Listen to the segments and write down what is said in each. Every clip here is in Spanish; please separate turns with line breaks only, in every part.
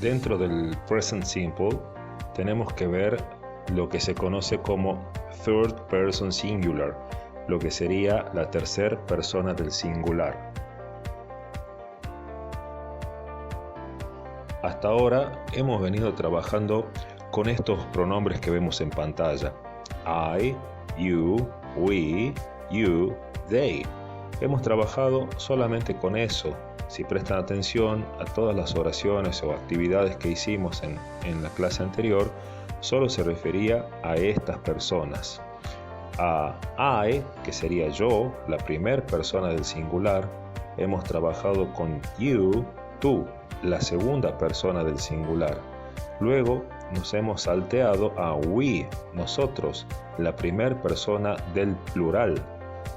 Dentro del present simple tenemos que ver lo que se conoce como third person singular, lo que sería la tercera persona del singular. Hasta ahora hemos venido trabajando con estos pronombres que vemos en pantalla: I, you, we, you, they. Hemos trabajado solamente con eso. Si prestan atención a todas las oraciones o actividades que hicimos en la clase anterior, solo se refería a estas personas. A I, que sería yo, la primera persona del singular, hemos trabajado con you, tú, la segunda persona del singular. Luego nos hemos salteado a we, nosotros, la primera persona del plural.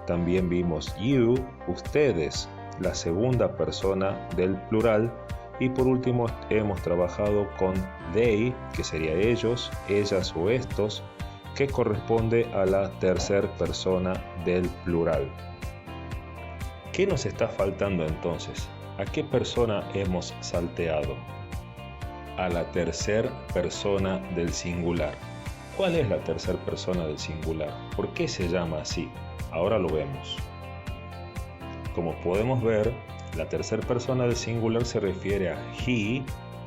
También vimos you, ustedes, la segunda persona del plural. Y por último hemos trabajado con they, que sería ellos, ellas o estos, que corresponde a la tercera persona del plural. ¿Qué nos está faltando entonces? ¿A qué persona hemos salteado? A la tercera persona del singular. ¿Cuál es la tercera persona del singular? ¿Por qué se llama así? Ahora lo vemos. Como podemos ver, la tercera persona del singular se refiere a he,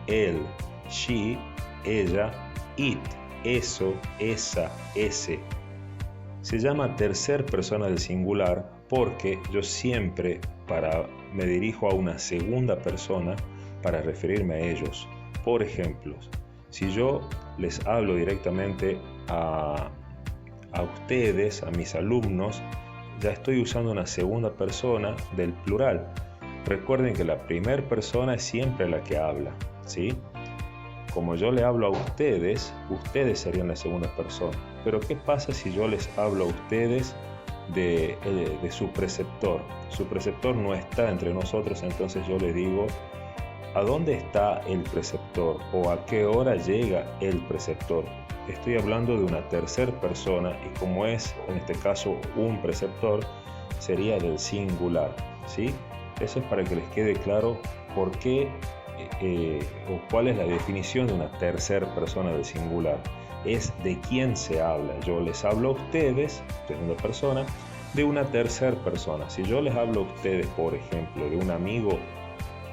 él, she, ella, it, eso, esa, ese. Se llama tercera persona del singular porque yo siempre me dirijo a una segunda persona para referirme a ellos. Por ejemplo, si yo les hablo directamente a ustedes, a mis alumnos, ya estoy usando una segunda persona del plural. Recuerden que la primera persona es siempre la que habla, ¿sí? Como yo le hablo a ustedes, ustedes serían la segunda persona. Pero ¿qué pasa si yo les hablo a ustedes de su preceptor? Su preceptor no está entre nosotros, entonces yo les digo: ¿a dónde está el preceptor? ¿O a qué hora llega el preceptor? Estoy hablando de una tercera persona y como es en este caso un preceptor, sería del singular, ¿sí? Eso es para que les quede claro por qué o cuál es la definición de una tercera persona del singular. Es de quién se habla. Yo les hablo a ustedes, segunda persona, de una tercera persona. Si yo les hablo a ustedes, por ejemplo, de un amigo,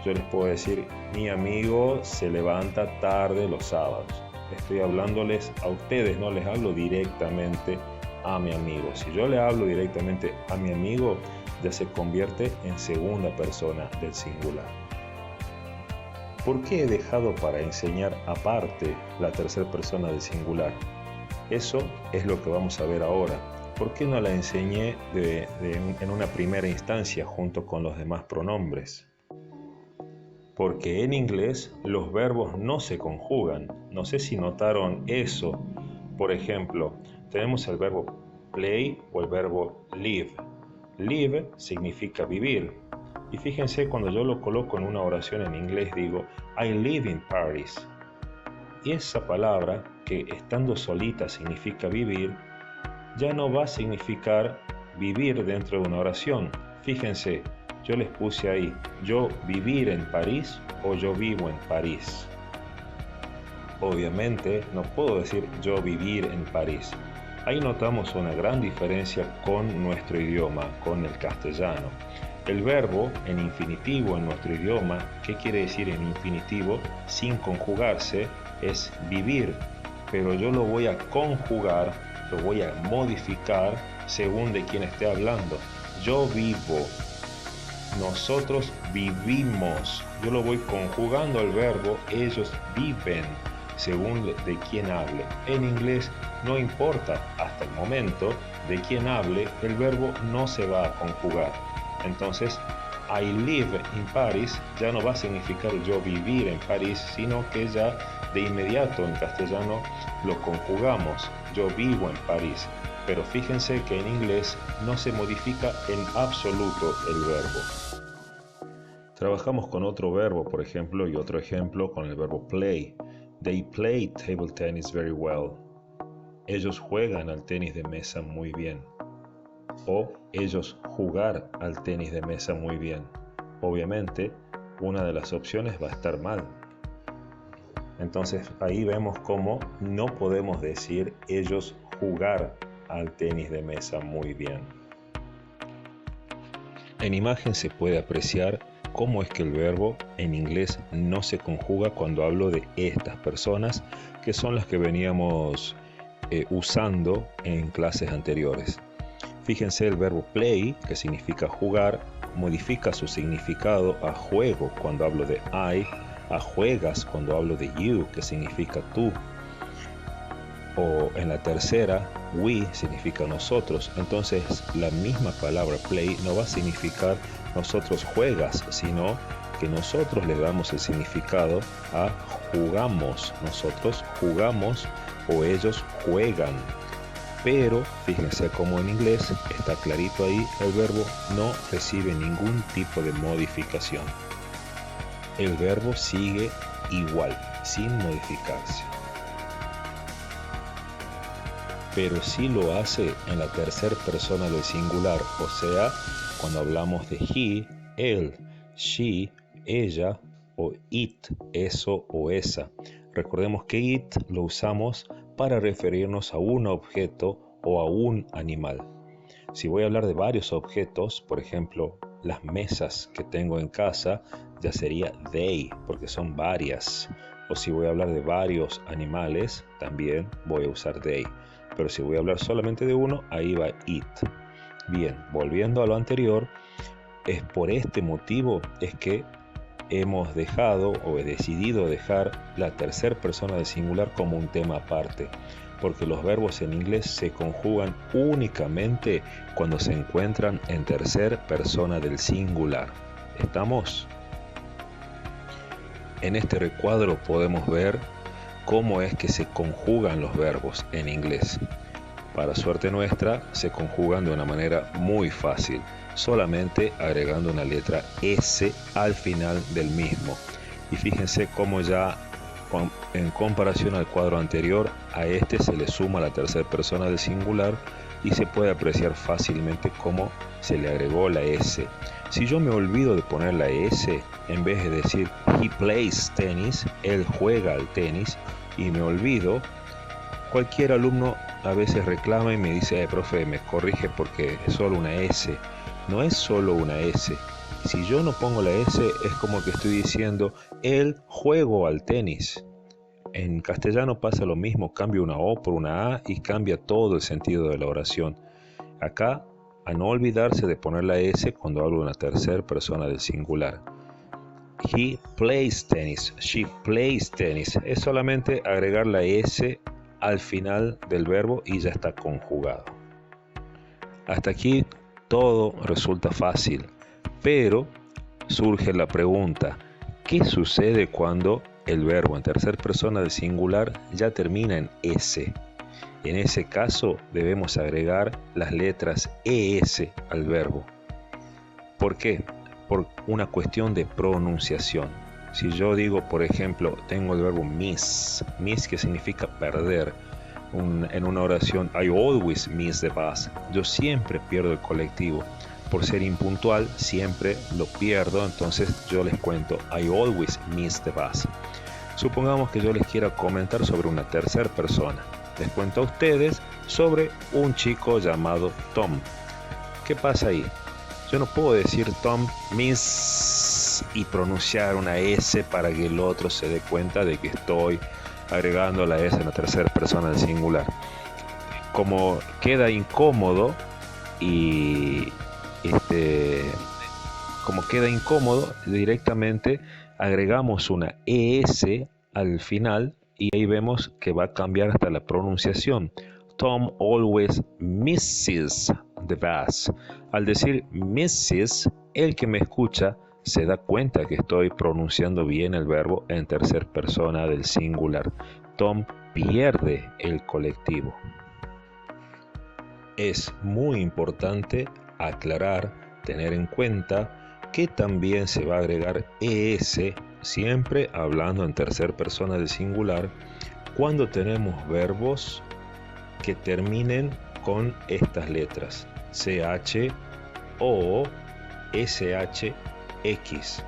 yo les puedo decir: mi amigo se levanta tarde los sábados. Estoy hablándoles a ustedes, no les hablo directamente a mi amigo. Si yo le hablo directamente a mi amigo, ya se convierte en segunda persona del singular. ¿Por qué he dejado para enseñar aparte la tercera persona del singular? Eso es lo que vamos a ver ahora. ¿Por qué no la enseñé en una primera instancia junto con los demás pronombres? Porque en inglés los verbos no se conjugan. No sé si notaron eso. Por ejemplo, tenemos el verbo play o el verbo live. Live significa vivir. Y fíjense, cuando yo lo coloco en una oración en inglés, digo: I live in Paris. Y esa palabra, que estando solita significa vivir, ya no va a significar vivir dentro de una oración. Fíjense, yo les puse ahí: yo vivir en París o yo vivo en París. Obviamente no puedo decir yo vivir en París. Ahí notamos una gran diferencia con nuestro idioma, con el castellano. El verbo en infinitivo en nuestro idioma, ¿qué quiere decir en infinitivo? Sin conjugarse, es vivir, pero yo lo voy a conjugar, lo voy a modificar según de quién esté hablando. Yo vivo, nosotros vivimos. Yo lo voy conjugando al verbo, ellos viven, según de quién hable. En inglés no importa hasta el momento de quién hable, el verbo no se va a conjugar. Entonces, I live in Paris ya no va a significar yo vivir en París, sino que ya de inmediato en castellano lo conjugamos: yo vivo en París. Pero fíjense que en inglés no se modifica en absoluto el verbo. Trabajamos con otro verbo, por ejemplo, y otro ejemplo con el verbo play. They play table tennis very well. Ellos juegan al tenis de mesa muy bien. O ellos jugar al tenis de mesa muy bien. Obviamente, una de las opciones va a estar mal. Entonces ahí vemos cómo no podemos decir ellos jugar al tenis de mesa muy bien. En imagen se puede apreciar cómo es que el verbo en inglés no se conjuga cuando hablo de estas personas, que son las que veníamos usando en clases anteriores. Fíjense, el verbo play, que significa jugar, modifica su significado a juego cuando hablo de I, a juegas cuando hablo de you, que significa tú. O en la tercera, we significa nosotros. Entonces la misma palabra play no va a significar nosotros juegas, sino que nosotros le damos el significado a jugamos. Nosotros jugamos o ellos juegan. Pero fíjense cómo en inglés está clarito ahí, el verbo no recibe ningún tipo de modificación. El verbo sigue igual, sin modificarse. Pero sí lo hace en la tercera persona del singular, o sea, cuando hablamos de he, él, she, ella, o it, eso o esa. Recordemos que it lo usamos para referirnos a un objeto o a un animal. Si voy a hablar de varios objetos, por ejemplo, las mesas que tengo en casa, ya sería they, porque son varias. O si voy a hablar de varios animales, también voy a usar they. Pero si voy a hablar solamente de uno, ahí va it. Bien, volviendo a lo anterior, es por este motivo es que hemos dejado o he decidido dejar la tercera persona del singular como un tema aparte, porque los verbos en inglés se conjugan únicamente cuando se encuentran en tercera persona del singular. ¿Estamos? En este recuadro podemos ver cómo es que se conjugan los verbos en inglés. Para suerte nuestra, se conjugan de una manera muy fácil, solamente agregando una letra S al final del mismo. Y fíjense cómo ya en comparación al cuadro anterior, a este se le suma la tercera persona del singular y se puede apreciar fácilmente cómo se le agregó la S. Si yo me olvido de poner la S, en vez de decir he plays tennis, él juega al tenis, y me olvido, cualquier alumno a veces reclama y me dice, profe, me corrige porque es solo una S. No es solo una S. Si yo no pongo la S, es como que estoy diciendo, él juego al tenis. En castellano pasa lo mismo, cambia una O por una A y cambia todo el sentido de la oración. Acá, a no olvidarse de poner la S cuando hablo de una tercera persona del singular. He plays tennis, she plays tennis. Es solamente agregar la S al final del verbo y ya está conjugado. Hasta aquí todo resulta fácil, pero surge la pregunta, ¿qué sucede cuando el verbo en tercera persona del singular ya termina en S? En ese caso debemos agregar las letras ES al verbo. ¿Por qué? Por una cuestión de pronunciación. Si yo digo, por ejemplo, tengo el verbo miss que significa perder, en una oración, I always miss the bus, yo siempre pierdo el colectivo. Por ser impuntual, siempre lo pierdo, entonces yo les cuento, I always miss the bus. Supongamos que yo les quiera comentar sobre una tercera persona. Les cuento a ustedes sobre un chico llamado Tom. ¿Qué pasa ahí? Yo no puedo decir Tom miss y pronunciar una S para que el otro se dé cuenta de que estoy agregando la S en la tercera persona del singular. Como queda incómodo directamente agregamos una ES al final y ahí vemos que va a cambiar hasta la pronunciación. Tom always misses the bus. Al decir misses, el que me escucha se da cuenta que estoy pronunciando bien el verbo en tercera persona del singular. Tom pierde el colectivo. Es muy importante aclarar, tener en cuenta que también se va a agregar ES, siempre hablando en tercera persona del singular, cuando tenemos verbos que terminen con estas letras, CH o SH, X.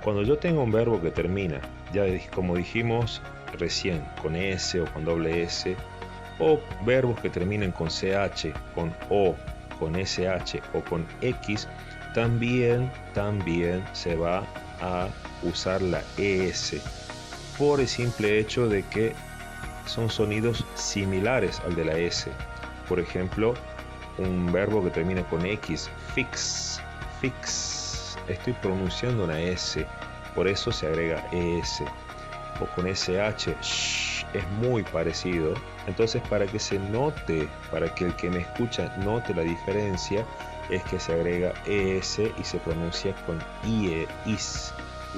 Cuando yo tengo un verbo que termina, ya como dijimos recién con S o con doble S, o verbos que terminen con CH, con O, con SH o con X, también se va a usar la ES por el simple hecho de que son sonidos similares al de la S. Por ejemplo, un verbo que termina con X, fix, estoy pronunciando una S, por eso se agrega ES. O con SH, shh, es muy parecido. Entonces, para que se note, para que el que me escucha note la diferencia, es que se agrega ES y se pronuncia con IE, is,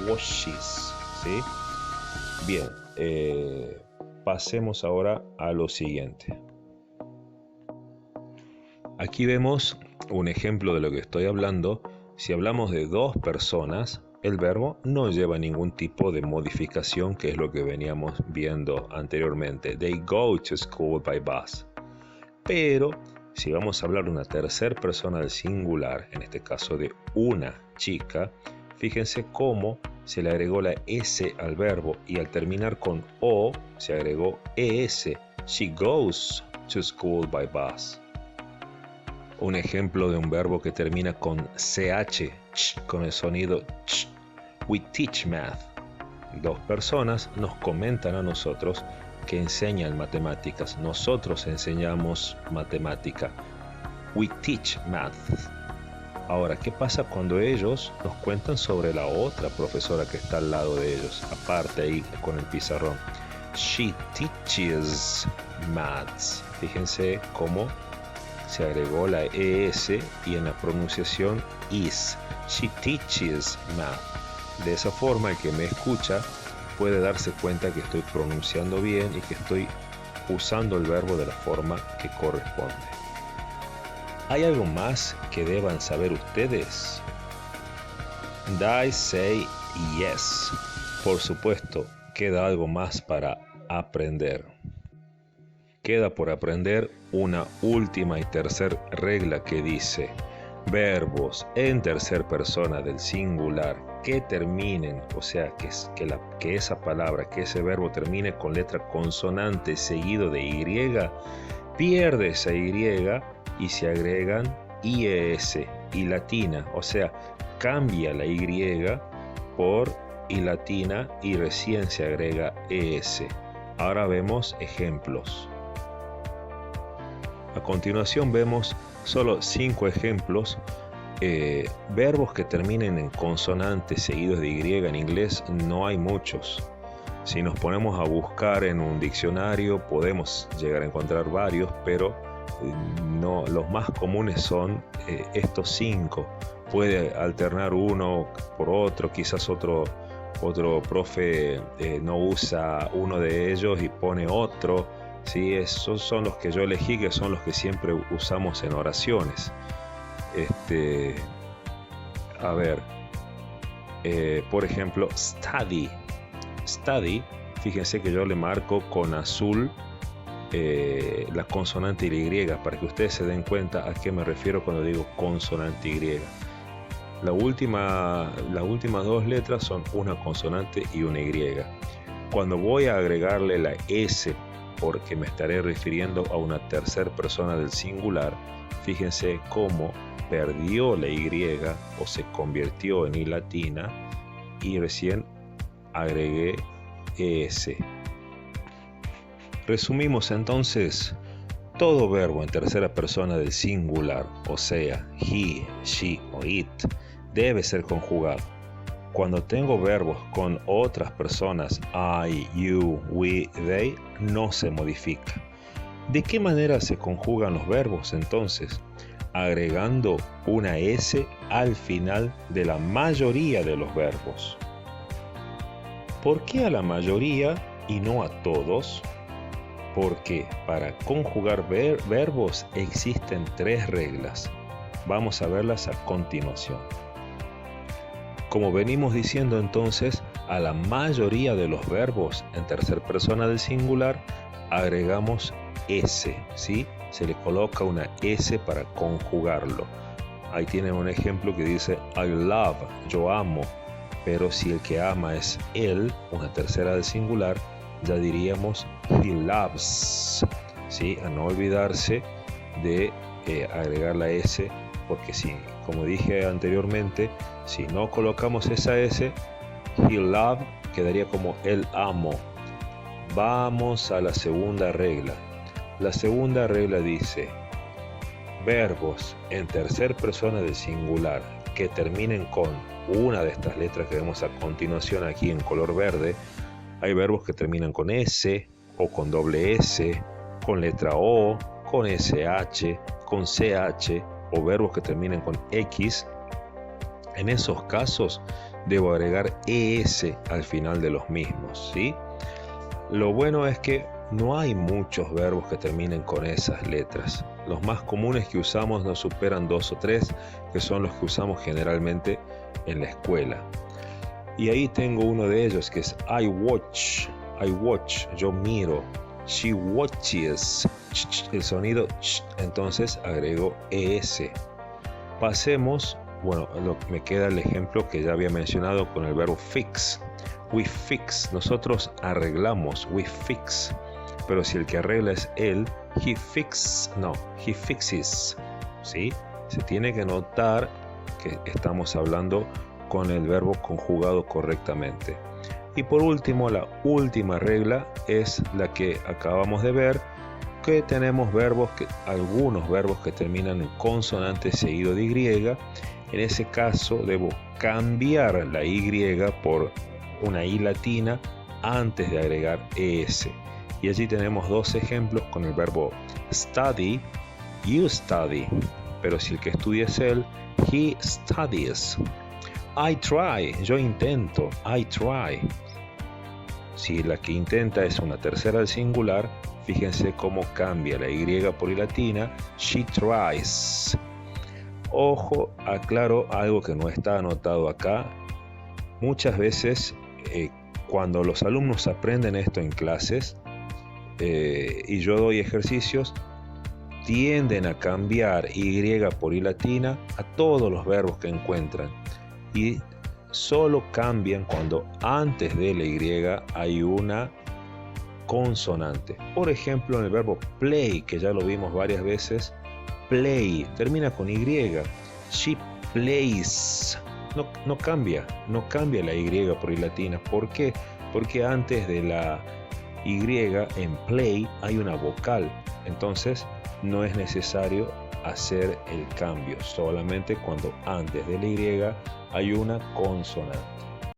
washes, ¿sí? Bien, pasemos ahora a lo siguiente. Aquí vemos un ejemplo de lo que estoy hablando. Si hablamos de dos personas, el verbo no lleva ningún tipo de modificación, que es lo que veníamos viendo anteriormente. They go to school by bus. Pero si vamos a hablar de una tercera persona del singular, en este caso de una chica, fíjense cómo se le agregó la S al verbo y al terminar con O se agregó ES. She goes to school by bus. Un ejemplo de un verbo que termina con CH, con el sonido ch. We teach math. Dos personas nos comentan a nosotros que enseñan matemáticas. Nosotros enseñamos matemática. We teach math. Ahora, ¿qué pasa cuando ellos nos cuentan sobre la otra profesora que está al lado de ellos? Aparte ahí con el pizarrón. She teaches maths. Fíjense cómo se agregó la ES y en la pronunciación is. She teaches math. De esa forma, el que me escucha puede darse cuenta que estoy pronunciando bien y que estoy usando el verbo de la forma que corresponde. ¿Hay algo más que deban saber ustedes? I say yes. Por supuesto, queda algo más para aprender. Queda por aprender una última y tercera regla que dice: verbos en tercera persona del singular que terminen, o sea, que esa palabra, que ese verbo termine con letra consonante seguido de Y, pierde esa Y y se agregan IES, y latina, o sea, cambia la Y por I latina y recién se agrega ES. Ahora vemos ejemplos. A continuación vemos solo 5 ejemplos. Verbos que terminen en consonantes seguidos de Y en inglés no hay muchos. Si nos ponemos a buscar en un diccionario podemos llegar a encontrar varios, pero no, los más comunes son estos 5. Puede alternar uno por otro, quizás otro profe no usa uno de ellos y pone otro. Sí, esos son los que yo elegí, que son los que siempre usamos en oraciones. A ver, por ejemplo, study. Study, fíjense que yo le marco con azul la consonante Y, para que ustedes se den cuenta a qué me refiero cuando digo consonante Y. Las últimas 2 letras son una consonante y una Y. Cuando voy a agregarle la S, porque me estaré refiriendo a una tercera persona del singular, fíjense cómo perdió la Y o se convirtió en I latina y recién agregué ES. Resumimos entonces: todo verbo en tercera persona del singular, o sea, he, she o it, debe ser conjugado. Cuando tengo verbos con otras personas, I, you, we, they, no se modifica. ¿De qué manera se conjugan los verbos entonces? Agregando una S al final de la mayoría de los verbos. ¿Por qué a la mayoría y no a todos? Porque para conjugar verbos existen 3 reglas. Vamos a verlas a continuación. Como venimos diciendo entonces, a la mayoría de los verbos en tercera persona del singular agregamos S, ¿sí? Se le coloca una S para conjugarlo. Ahí tienen un ejemplo que dice I love, yo amo, pero si el que ama es él, una tercera del singular, ya diríamos he loves, ¿sí? A no olvidarse de agregar la S, porque si, como dije anteriormente, si no colocamos esa S, he loved quedaría como el amo. Vamos a la segunda regla. La segunda regla dice: verbos en tercera persona del singular que terminen con una de estas letras que vemos a continuación aquí en color verde. Hay verbos que terminan con S o con doble S, con letra O, con SH, con CH, o verbos que terminen con X. En esos casos debo agregar ES al final de los mismos, ¿sí? Lo bueno es que no hay muchos verbos que terminen con esas letras. Los más comunes que usamos no superan 2 o 3, que son los que usamos generalmente en la escuela. Y ahí tengo uno de ellos, que es I watch, yo miro. She watches, el sonido, entonces agrego ES. Pasemos, bueno, me queda el ejemplo que ya había mencionado con el verbo fix. We fix, nosotros arreglamos, we fix. Pero si el que arregla es él, he fixes, ¿sí? Se tiene que notar que estamos hablando con el verbo conjugado correctamente. Y por último, la última regla es la que acabamos de ver, que tenemos algunos verbos que terminan en consonante seguido de Y. En ese caso debo cambiar la Y por una I latina antes de agregar ES. Y allí tenemos dos ejemplos con el verbo study, you study. Pero si el que estudia es él, he studies. I try, yo intento, I try. Si la que intenta es una tercera al singular, fíjense cómo cambia la Y por I latina, she tries. Ojo, aclaro algo que no está anotado acá. Muchas veces cuando los alumnos aprenden esto en clases y yo doy ejercicios, tienden a cambiar Y por I latina a todos los verbos que encuentran y solo cambian cuando antes de la Y hay una consonante. Por ejemplo, en el verbo play, que ya lo vimos varias veces, play termina con Y. She plays. No cambia la Y por I latina. ¿Por qué? Porque antes de la Y en play hay una vocal. Entonces no es necesario hacer el cambio, solamente cuando antes de la Y hay una consonante.